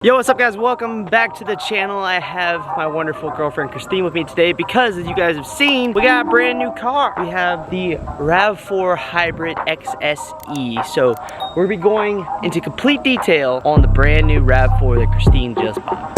Yo, what's up guys? Welcome back to the channel. I have my wonderful girlfriend Christine with me today because, as you guys have seen, we got a brand new car. We have the Rav4 Hybrid XSE. So we're gonna be going into complete detail on the brand new Rav4 that Christine just bought.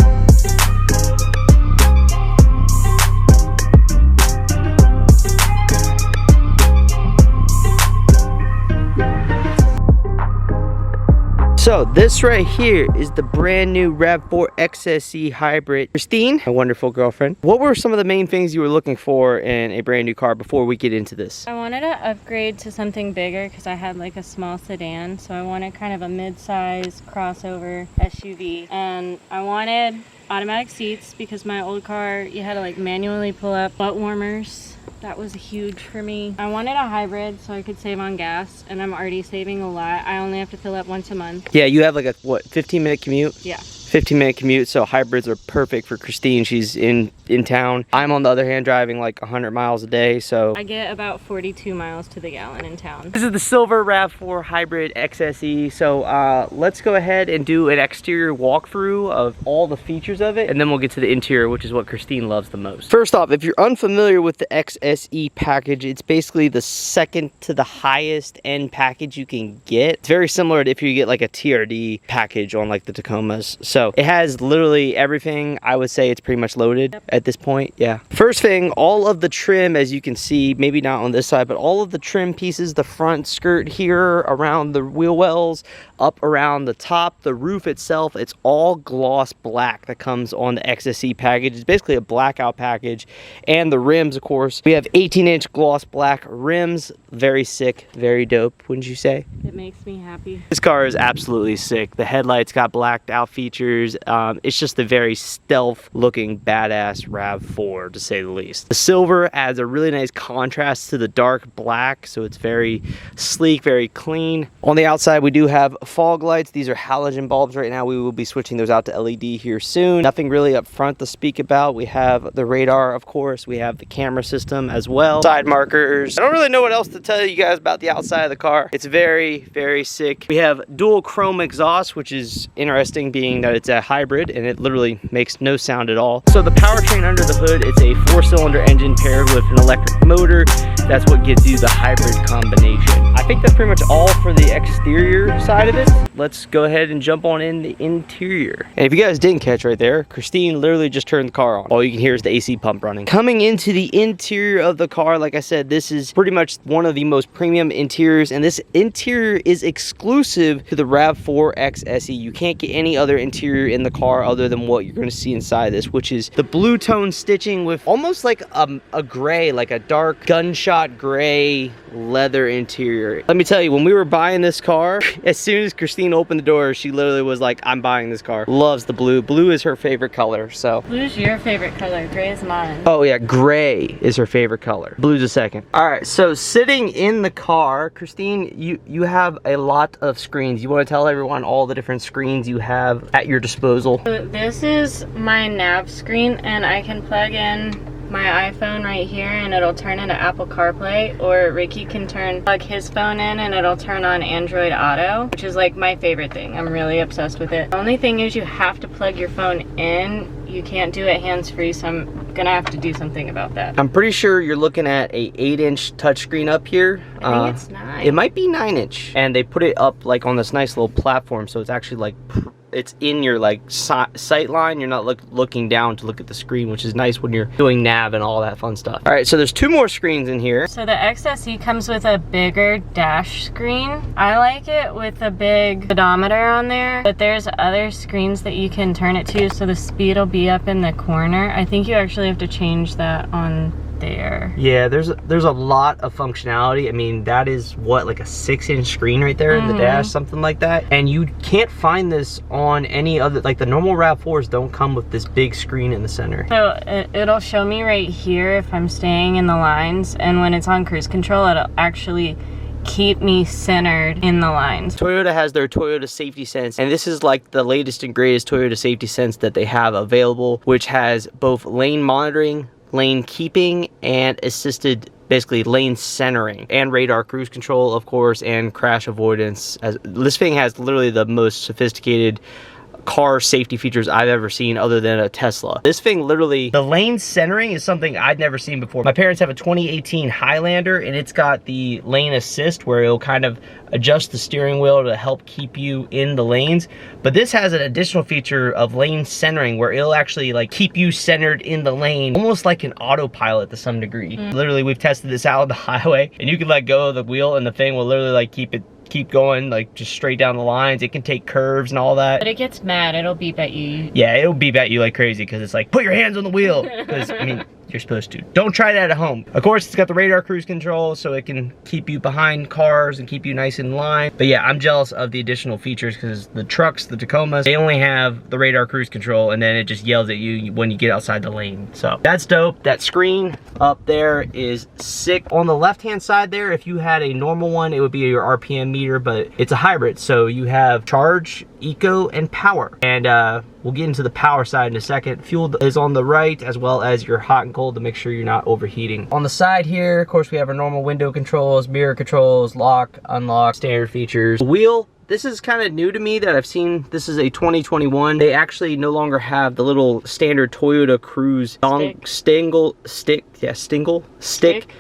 So this right here is the brand new Rav4 XSE Hybrid. Christine, my wonderful girlfriend, what were some of the main things you were looking for in a brand new car before we get into this? I wanted to upgrade to something bigger because I had like a small sedan. So I wanted kind of a mid-size crossover SUV. And I wanted automatic seats because my old car, you had to like manually pull up butt warmers. That was huge for me. I wanted a hybrid so I could save on gas, and I'm already saving a lot. I only have to fill up once a month. Yeah, you have like a, what, 15-minute commute? Yeah. 15-minute commute, so hybrids are perfect for Christine. She's in town. I'm on the other hand driving like 100 miles a day, so I get about 42 miles to the gallon in town. This is the silver Rav4 Hybrid XSE. So let's go ahead and do an exterior walkthrough of all the features of it, and then we'll get to the interior, which is what Christine loves the most. First off, if you're unfamiliar with the XSE package, it's basically the second to the highest end package you can get. It's very similar to if you get like a TRD package on like the Tacomas. So it has literally everything. I would say it's pretty much loaded at this point. Yeah. First thing, all of the trim, as you can see, maybe not on this side, but all of the trim pieces, the front skirt here, around the wheel wells, up around the top, the roof itself, it's all gloss black that comes on the XSE package. It's basically a blackout package. And the rims, of course, we have 18-inch gloss black rims. Very sick, very dope, wouldn't you say? It makes me happy. This car is absolutely sick. The headlights got blacked out features. It's just a very stealth looking badass Rav4, to say the least. The silver adds a really nice contrast to the dark black, so it's very sleek, very clean. On the outside we do have fog lights. These are halogen bulbs right now. We will be switching those out to LED here soon. Nothing really up front to speak about. We have the radar, of course. We have the camera system as well. Side markers. I don't really know what else to tell you guys about the outside of the car. It's very, very sick. We have dual chrome exhaust, which is interesting being that it's a hybrid and it literally makes no sound at all. So the powertrain under the hood, it's a 4-cylinder engine paired with an electric motor. That's what gives you the hybrid combination. I think that's pretty much all for the exterior side of it. Let's go ahead and jump on in the interior. And if you guys didn't catch right there, Christine literally just turned the car on. All you can hear is the AC pump running. Coming into the interior of the car, like I said, this is pretty much one of the most premium interiors, and this interior is exclusive to the Rav4 XSE. You can't get any other interior in the car other than what you're going to see inside this, which is the blue tone stitching with almost like a gray, like a dark gunshot gray leather interior. Let me tell you, when we were buying this car, as soon as Christine opened the door, she literally was like, I'm buying this car. Loves the blue. Blue is her favorite color. So Blue's your favorite color, gray is mine. oh yeah, gray is her favorite color. Blue's a second. All right, so sitting in the car, Christine, you have a lot of screens. You want to tell everyone all the different screens you have at your disposal? So this is my nav screen, and I can plug in my iPhone right here and it'll turn into Apple CarPlay, or Ricky can plug his phone in and it'll turn on Android Auto, which is like my favorite thing. I'm really obsessed with it. The only thing is you have to plug your phone in. You can't do it hands-free, so I'm gonna have to do something about that. I'm pretty sure you're looking at a 8-inch touchsight up here. I think it's 9. It might be 9-inch. And they put it up like on this nice little platform, so it's actually like it's in your like sight line. You're not looking down to look at the screen, which is nice when you're doing nav and all that fun stuff. All right, so there's 2 more screens in here. So the XSE comes with a bigger dash screen. I like it with a big speedometer on there, but there's other screens that you can turn it to, so the speed will be up in the corner. I think you actually have to change that on there. Yeah, there's a lot of functionality. I mean, that is what, like a 6-inch screen right there in the dash, something like that. And you can't find this on any other, like the normal Rav4s don't come with this big screen in the center. So it'll show me right here if I'm staying in the lines, and when it's on cruise control, it'll actually keep me centered in the lines. Toyota has their Toyota Safety Sense, and this is like the latest and greatest Toyota Safety Sense that they have available, which has both lane monitoring, lane keeping, and assisted basically lane centering, and radar cruise control, of course, and crash avoidance. This thing has literally the most sophisticated car safety features I've ever seen other than a Tesla. This thing literally, the lane centering is something I'd never seen before. My parents have a 2018 Highlander, and it's got the lane assist where it'll kind of adjust the steering wheel to help keep you in the lanes. But this has an additional feature of lane centering where it'll actually like keep you centered in the lane, almost like an autopilot to some degree. Literally, we've tested this out on the highway, and you can let go of the wheel and the thing will literally like keep going like just straight down the lines. It can take curves and all that. But it gets mad, it'll beep at you. Yeah, it'll beep at you like crazy because it's like, put your hands on the wheel. Because, I mean, you're supposed to. Don't try that at home. Of course, it's got the radar cruise control, so it can keep you behind cars and keep you nice in line. But yeah, I'm jealous of the additional features because the trucks, the Tacomas, they only have the radar cruise control, and then it just yells at you when you get outside the lane. So that's dope. That screen up there is sick. On the left-hand side there, if you had a normal one, it would be your RPM meter, but it's a hybrid. So you have charge, eco, and power. And we'll get into the power side in a second. Fuel is on the right, as well as your hot and cold to make sure you're not overheating. On the side here, of course, we have our normal window controls, mirror controls, lock, unlock, standard features. The wheel, this is kind of new to me that I've seen. This is a 2021. They actually no longer have the little standard Toyota Cruise stick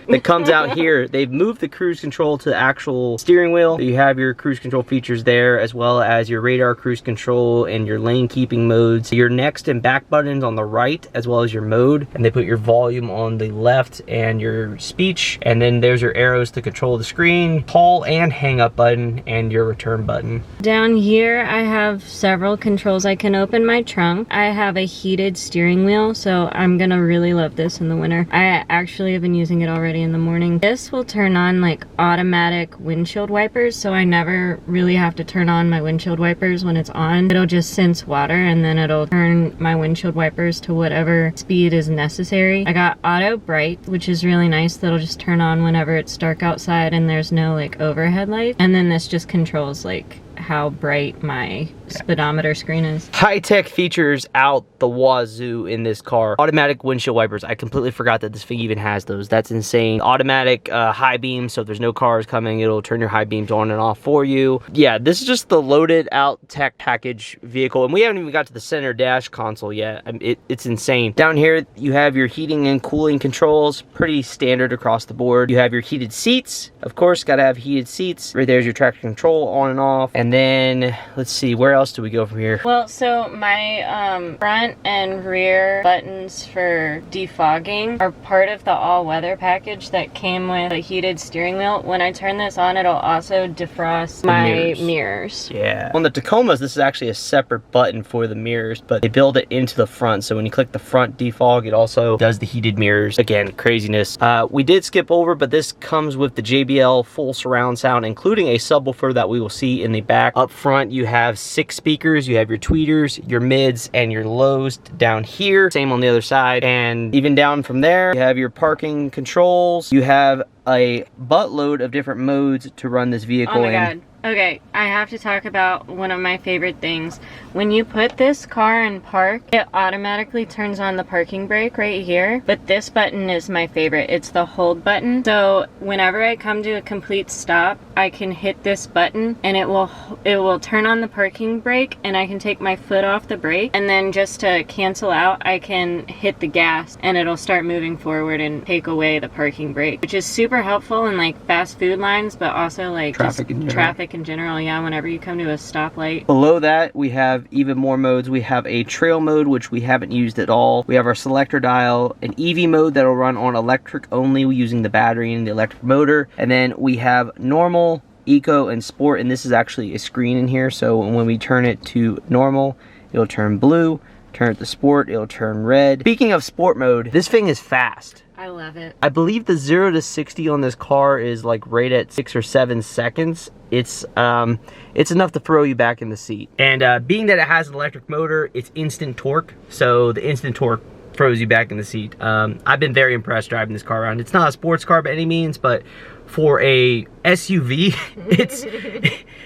that comes out here. They've moved the cruise control to the actual steering wheel. You have your cruise control features there, as well as your radar cruise control and your lane keeping modes. Your next and back buttons on the right, as well as your mode. And they put your volume on the left and your speech. And then there's your arrows to control the screen, call and hang up button, and your return button. Down here, I have several controls. I can open my trunk. I have a heated steering wheel, so I'm gonna really love this in the winter. I actually have been using it already in the morning. This will turn on like automatic windshield wipers, so I never really have to turn on my windshield wipers when it's on. It'll just sense water, and then it'll turn my windshield wipers to whatever speed is necessary. I got auto bright, which is really nice. That'll just turn on whenever it's dark outside and there's no like overhead light. And then this just controls like how bright my speedometer screen is. High-tech features out the wazoo in this car. Automatic windshield wipers. I completely forgot that this thing even has those. That's insane. Automatic high beams, so if there's no cars coming, it'll turn your high beams on and off for you. Yeah, this is just the loaded out tech package vehicle, and we haven't even got to the center dash console yet. I mean, it's insane. Down here, you have your heating and cooling controls. Pretty standard across the board. You have your heated seats. Of course, gotta have heated seats. Right there's your traction control on and off. And then, let's see, where else do we go from here? Well, so my front and rear buttons for defogging are part of the all-weather package that came with a heated steering wheel. When I turn this on, it'll also defrost my mirrors. Yeah. On the Tacomas, this is actually a separate button for the mirrors, but they build it into the front, so when you click the front defog, it also does the heated mirrors. Again, craziness. We did skip over, but this comes with the JBL full surround sound, including a subwoofer that we will see in the back. Up front, you have 6 speakers. You have your tweeters, your mids, and your lows down here. Same on the other side. And even down from there, you have your parking controls. You have a buttload of different modes to run this vehicle in. Oh my god. Okay, I have to talk about one of my favorite things. When you put this car in park, it automatically turns on the parking brake right here. But this button is my favorite. It's the hold button. So whenever I come to a complete stop, I can hit this button and it will turn on the parking brake, and I can take my foot off the brake. And then just to cancel out, I can hit the gas and it'll start moving forward and take away the parking brake, which is super helpful in like fast food lines, but also like traffic in general, yeah, whenever you come to a stoplight. Below that, we have even more modes. We have a trail mode, which we haven't used at all. We have our selector dial, an EV mode that'll run on electric only using the battery and the electric motor. And then we have normal, eco, and sport, and this is actually a screen in here, so when we turn it to normal, it'll turn blue. Turn it to sport, it'll turn red. Speaking of sport mode, this thing is fast. I love it. I believe the 0 to 60 on this car is like right at 6 or 7 seconds. It's enough to throw you back in the seat. And being that it has an electric motor, it's instant torque. So the instant torque throws you back in the seat. I've been very impressed driving this car around. It's not a sports car by any means, but for a SUV,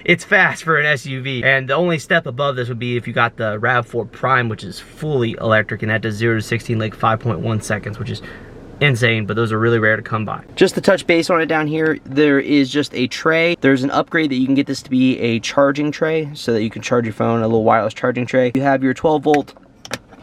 it's fast for an SUV. And the only step above this would be if you got the Rav4 Prime, which is fully electric, and that does 0 to 60 in like 5.1 seconds, which is insane, but those are really rare to come by. Just to touch base on it down here, there is just a tray. There's an upgrade that you can get this to be a charging tray so that you can charge your phone, a little wireless charging tray. You have your 12-volt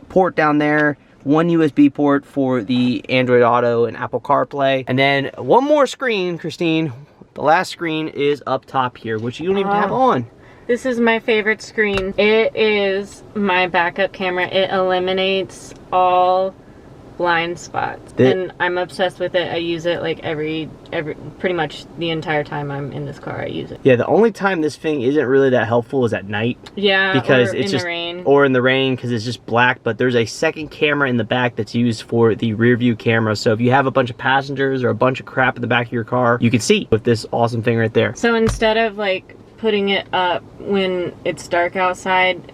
port down there, one USB port for the Android Auto and Apple CarPlay, and then one more screen, Christine. The last screen is up top here, which you don't even have on. This is my favorite screen. It is my backup camera. It eliminates all blind spots, and I'm obsessed with it. I use it like every pretty much the entire time I'm in this car. I use it. Yeah, the only time this thing isn't really that helpful is at night. Yeah, because or it's in just the rain. Or in the rain because it's just black. But there's a second camera in the back that's used for the rear view camera. So if you have a bunch of passengers or a bunch of crap in the back of your car, you can see with this awesome thing right there. So instead of like putting it up when it's dark outside,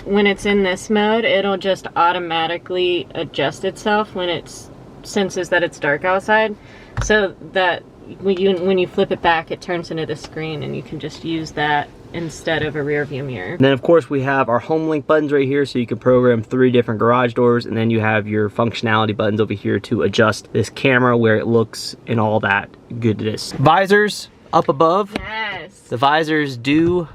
when it's in this mode, it'll just automatically adjust itself when it senses that it's dark outside, so that when you flip it back, it turns into the screen, and you can just use that instead of a rear view mirror. And then of course we have our home link buttons right here, so you can program 3 different garage doors, and then you have your functionality buttons over here to adjust this camera where it looks and all that goodness. Visors up above. Yes. The visors do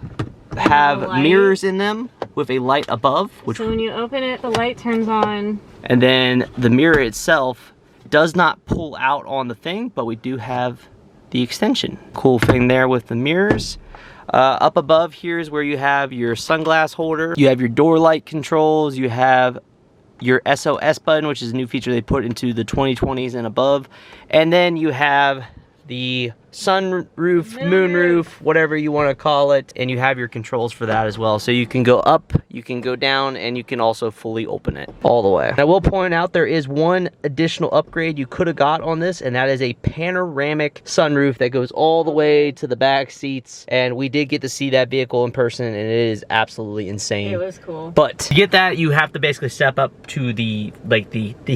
have mirrors in them with a light above, which so when you open it, the light turns on. And then the mirror itself does not pull out on the thing, but we do have the extension. Cool thing there with the mirrors. Up above here is where you have your sunglass holder. You have your door light controls. You have your SOS button, which is a new feature they put into the 2020s and above. And then you have the sunroof, moonroof, whatever you want to call it, and you have your controls for that as well. So you can go up, you can go down, and you can also fully open it all the way. And I will point out there is one additional upgrade you could have got on this, and that is a panoramic sunroof that goes all the way to the back seats. And we did get to see that vehicle in person, and it is absolutely insane. It was cool. But to get that, you have to basically step up to the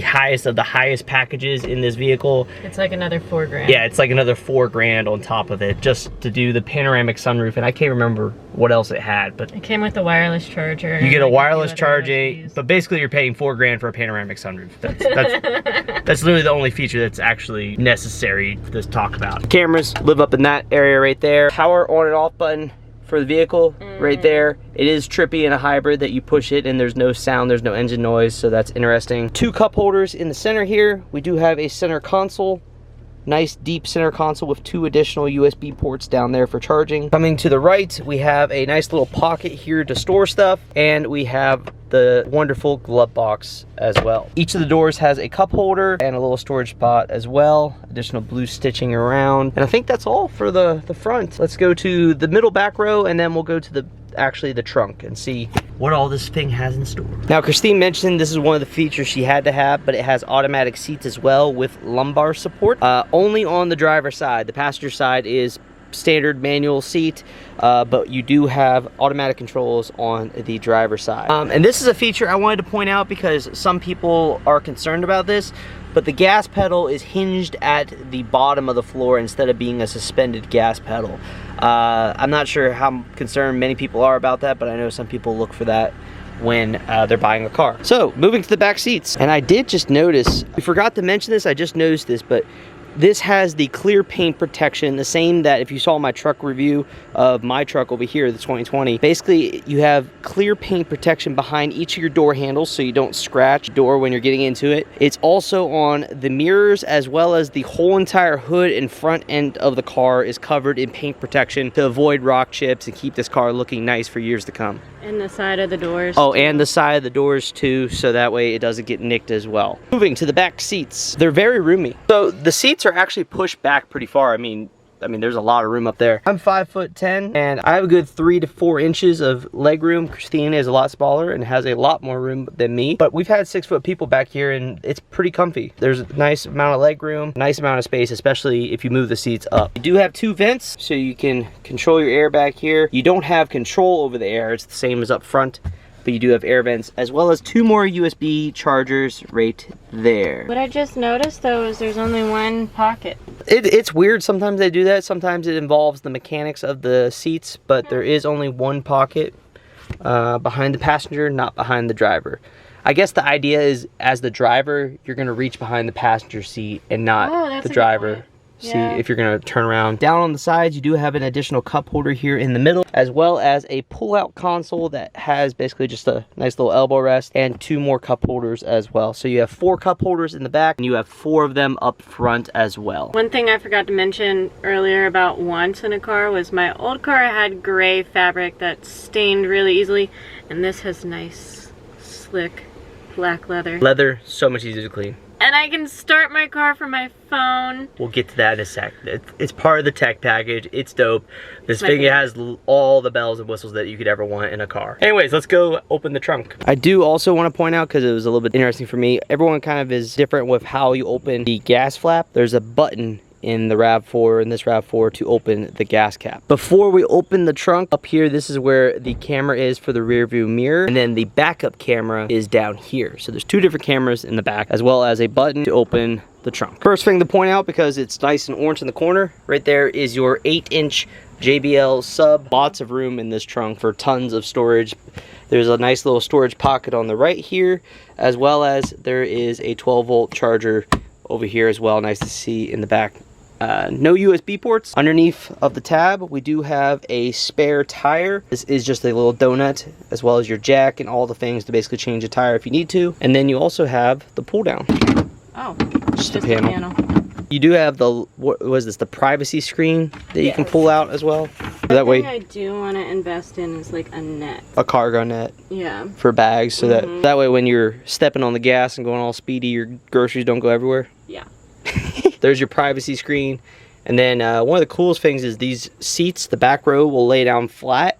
highest of the highest packages in this vehicle. It's like another $4,000. Yeah, it's like another $4,000 on top of it just to do the panoramic sunroof, and I can't remember what else it had, but it came with a wireless charger. you get a wireless charging, but basically you're paying $4,000 for a panoramic sunroof. That's literally the only feature that's actually necessary to talk about. Cameras live up in that area right there. Power on and off button for the vehicle right there. It is trippy in a hybrid that you push it and there's no sound, there's no engine noise, so that's interesting. 2 cup holders in the center here. We do have a center console. Nice deep center console with 2 additional USB ports down there for charging. Coming to the right, we have a nice little pocket here to store stuff, and we have the wonderful glove box as well. Each of the doors has a cup holder and a little storage spot as well. Additional blue stitching around. And I think that's all for the front. Let's go to the middle back row, and then we'll go to the trunk and see what all this thing has in store. Now, Christine mentioned this is one of the features she had to have, but it has automatic seats as well with lumbar support. Only on the driver's side. The passenger side is standard manual seat, but you do have automatic controls on the driver's side. And this is a feature I wanted to point out because some people are concerned about this, but the gas pedal is hinged at the bottom of the floor instead of being a suspended gas pedal. I'm not sure how concerned many people are about that, but I know some people look for that when they're buying a car. So, moving to the back seats. And I did just notice, we forgot to mention this, I just noticed this, but this has the clear paint protection, the same that if you saw my truck review of my truck over here, the 2020. Basically, you have clear paint protection behind each of your door handles so you don't scratch the door when you're getting into it. It's also on the mirrors, as well as the whole entire hood and front end of the car is covered in paint protection to avoid rock chips and keep this car looking nice for years to come. And the side of the doors. Oh, and the side of the doors too, so that way it doesn't get nicked as well. Moving to the back seats. They're very roomy. So the seats are actually pushed back pretty far. I mean, there's a lot of room up there. I'm 5'10", and I have a good 3 to 4 inches of leg room. Christine is a lot smaller and has a lot more room than me, but we've had 6-foot people back here and it's pretty comfy. There's a nice amount of leg room, nice amount of space, especially if you move the seats up. You do have 2 vents, so you can control your air back here. You don't have control over the air. It's the same as up front, but you do have air vents, as well as 2 more USB chargers right there. What I just noticed though is there's only 1 pocket. It's weird, sometimes they do that, sometimes it involves the mechanics of the seats, but there is only 1 pocket behind the passenger, not behind the driver. I guess the idea is, as the driver, you're gonna reach behind the passenger seat and not the driver. See if you're gonna turn around. Down on the sides, you do have an additional cup holder here in the middle, as well as a pull-out console that has basically just a nice little elbow rest and 2 more cup holders as well. So you have 4 cup holders in the back, and you have 4 of them up front as well. One thing I forgot to mention earlier about wants in a car was my old car had gray fabric that stained really easily, and this has nice, slick, black leather. Leather, so much easier to clean. And I can start my car from my phone. We'll get to that in a sec. It's part of the tech package. It's dope. This thing has all the bells and whistles that you could ever want in a car. Anyways, let's go open the trunk. I do also want to point out, because it was a little bit interesting for me, everyone kind of is different with how you open the gas flap. There's a button in the Rav4, in this Rav4, to open the gas cap. Before we open the trunk, up here, this is where the camera is for the rear view mirror, and then the backup camera is down here. So there's 2 different cameras in the back, as well as a button to open the trunk. First thing to point out, because it's nice and orange in the corner, right there is your 8-inch JBL sub. Lots of room in this trunk for tons of storage. There's a nice little storage pocket on the right here, as well as there is a 12-volt charger over here as well. Nice to see in the back. No USB ports. Underneath of the tab, we do have a spare tire. This is just a little donut, as well as your jack and all the things to basically change a tire if you need to. And then you also have the pull down. Oh, just a panel. You do have the, what was this, the privacy screen that you can pull out as well. That way, I do want to invest in is like a net. A cargo net. Yeah. For bags, so that way when you're stepping on the gas and going all speedy, your groceries don't go everywhere. Yeah. There's your privacy screen. And then one of the coolest things is these seats, the back row will lay down flat,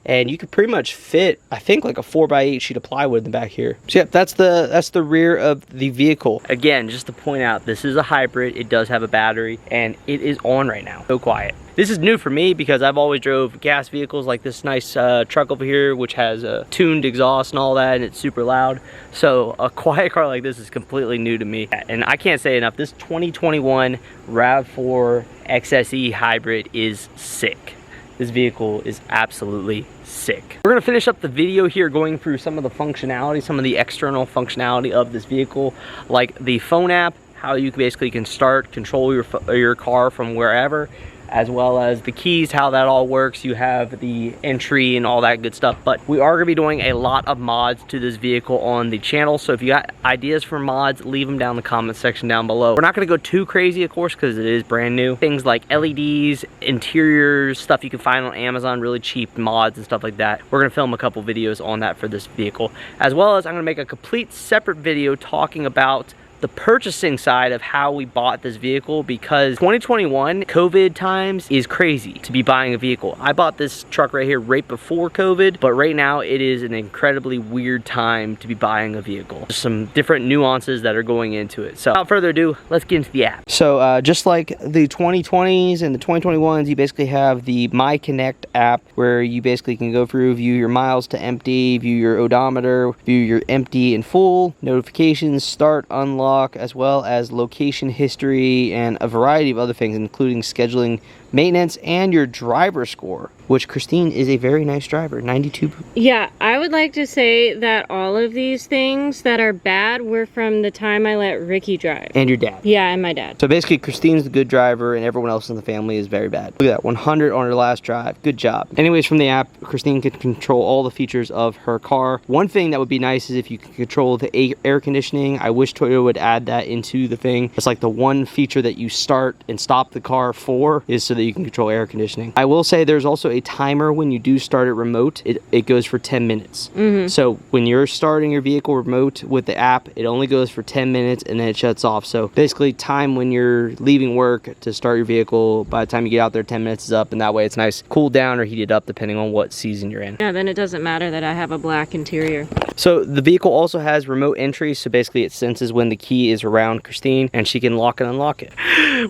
and you could pretty much fit, I think, like a 4x8 sheet of plywood in the back here. So yeah, that's the rear of the vehicle. Again, just to point out, this is a hybrid. It does have a battery, and it is on right now. So quiet. This is new for me because I've always drove gas vehicles like this nice truck over here, which has a tuned exhaust and all that, and it's super loud. So a quiet car like this is completely new to me. And I can't say enough, this 2021 RAV4 XSE hybrid is sick. This vehicle is absolutely sick. We're gonna finish up the video here going through some of the functionality, some of the external functionality of this vehicle, like the phone app, how you basically can control your car from wherever, as well as the keys, how that all works. You have the entry and all that good stuff. But we are gonna be doing a lot of mods to this vehicle on the channel. So if you got ideas for mods, leave them down in the comment section down below. We're not gonna go too crazy, of course, because it is brand new. Things like LEDs, interiors, stuff you can find on Amazon, really cheap mods and stuff like that. We're gonna film a couple videos on that for this vehicle. As well as I'm gonna make a complete separate video talking about the purchasing side of how we bought this vehicle, because 2021 COVID times is crazy to be buying a vehicle. I bought this truck right here right before COVID, but right now it is an incredibly weird time to be buying a vehicle. There's some different nuances that are going into it. So without further ado, let's get into the app. So just like the 2020s and the 2021s, you basically have the My Connect app, where you basically can go through, view your miles to empty, view your odometer, view your empty and full, notifications, start, unlock, as well as location history and a variety of other things, including scheduling maintenance and your driver score, which Christine is a very nice driver, 92. Yeah, I would like to say that all of these things that are bad were from the time I let Ricky drive. And your dad. Yeah, and my dad. So basically Christine's the good driver and everyone else in the family is very bad. Look at that, 100 on her last drive. Good job. Anyways, from the app, Christine can control all the features of her car. One thing that would be nice is if you could control the air conditioning. I wish Toyota would add that into the thing. It's like the one feature that you start and stop the car for, is so that you can control air conditioning. I will say there's also a timer when you do start it remote. It goes for 10 minutes. So when you're starting your vehicle remote with the app, it only goes for 10 minutes and then it shuts off. So basically time when you're leaving work to start your vehicle, by the time you get out there 10 minutes is up, and that way it's nice cool down or heated up depending on what season you're in. Yeah, then it doesn't matter that I have a black interior. So the vehicle also has remote entry, so basically it senses when the key is around Christine and she can lock and unlock it.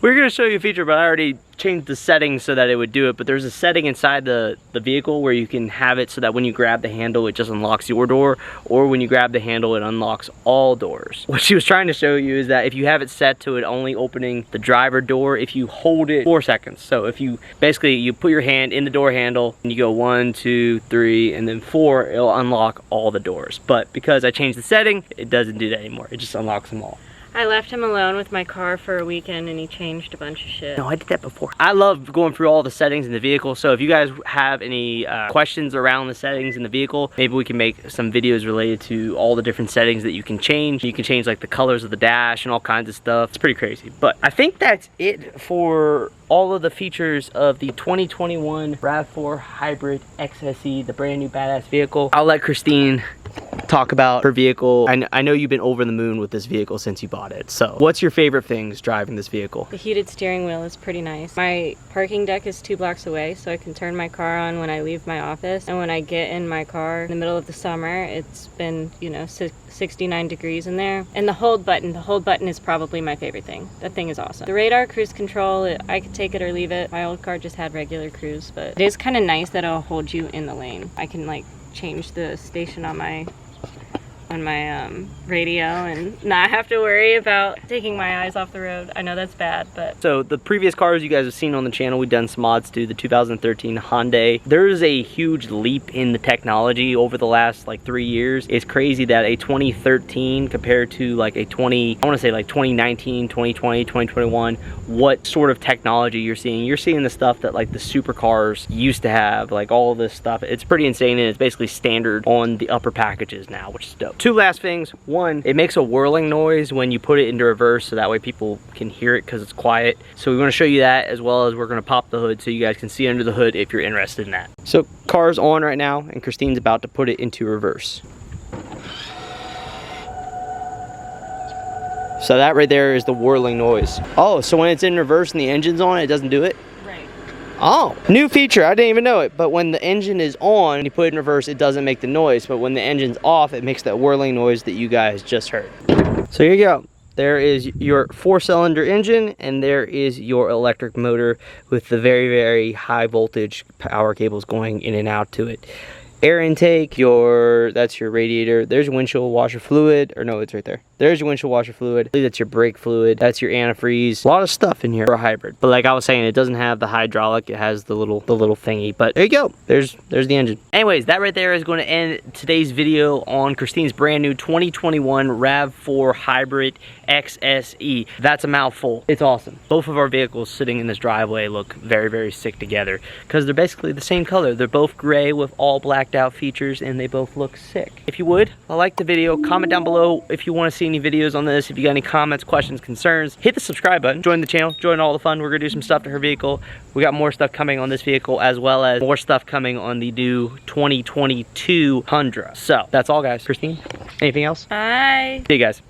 We're gonna show you a feature, but I already changed the settings so that it would do it, but there's a setting inside the vehicle where you can have it so that when you grab the handle, it just unlocks your door, or when you grab the handle, it unlocks all doors. What she was trying to show you is that if you have it set to it only opening the driver door, if you hold it 4 seconds, so if you basically you put your hand in the door handle and you go 1, 2, 3, and then 4, it'll unlock all the doors. But because I changed the setting, it doesn't do that anymore. It just unlocks them all. I left him alone with my car for a weekend and he changed a bunch of shit. No, I did that before. I love going through all the settings in the vehicle, so if you guys have any questions around the settings in the vehicle, maybe we can make some videos related to all the different settings that you can change. You can change like the colors of the dash and all kinds of stuff. It's pretty crazy. But I think that's it for all of the features of the 2021 Rav4 Hybrid XSE, the brand new badass vehicle. I'll let Christine talk about her vehicle. I know you've been over the moon with this vehicle since you bought it. So what's your favorite things driving this vehicle? The heated steering wheel is pretty nice. My parking deck is 2 blocks away, so I can turn my car on when I leave my office. And when I get in my car in the middle of the summer, it's been, you know, 69 degrees in there. And the hold button is probably my favorite thing. That thing is awesome. The radar cruise control, I could take it or leave it. My old car just had regular cruise, but it is kind of nice that it'll hold you in the lane. I can like change the station on my radio and not have to worry about taking my eyes off the road. I know that's bad, but... So the previous cars you guys have seen on the channel, we've done some mods to the 2013 Hyundai. There's a huge leap in the technology over the last like 3 years. It's crazy that a 2013 compared to like a 2019, 2020, 2021, what sort of technology you're seeing. You're seeing the stuff that like the supercars used to have, like all of this stuff. It's pretty insane, and it's basically standard on the upper packages now, which is dope. 2 last things. One, it makes a whirling noise when you put it into reverse, so that way people can hear it because it's quiet. So we want to show you that, as well as we're going to pop the hood so you guys can see under the hood if you're interested in that. So car's on right now, and Christine's about to put it into reverse. So that right there is the whirling noise. Oh, so when it's in reverse and the engine's on, it doesn't do it? Oh, new feature, I didn't even know it. But when the engine is on and you put it in reverse, it doesn't make the noise. But when the engine's off, it makes that whirling noise that you guys just heard. So here you go. There is your 4-cylinder engine, and there is your electric motor with the very, very high voltage power cables going in and out to it. Air intake, that's your radiator. There's your windshield washer fluid, or no, it's right there. There's your windshield washer fluid. I believe that's your brake fluid. That's your antifreeze. A lot of stuff in here for a hybrid. But like I was saying, it doesn't have the hydraulic. It has the little thingy. But there you go. There's the engine. Anyways, that right there is going to end today's video on Christine's brand new 2021 Rav4 Hybrid XSE. That's a mouthful. It's awesome. Both of our vehicles sitting in this driveway look very, very sick together because they're basically the same color. They're both gray with all blacked out features, and they both look sick. If you would, like the video, comment down below if you want to see any videos on this. If you got any comments, questions, concerns, hit the subscribe button, join the channel, join all the fun. We're gonna do some stuff to her vehicle. We got more stuff coming on this vehicle, as well as more stuff coming on the new 2022 Tundra. So that's all, guys. Christine, anything else? Bye. See you guys.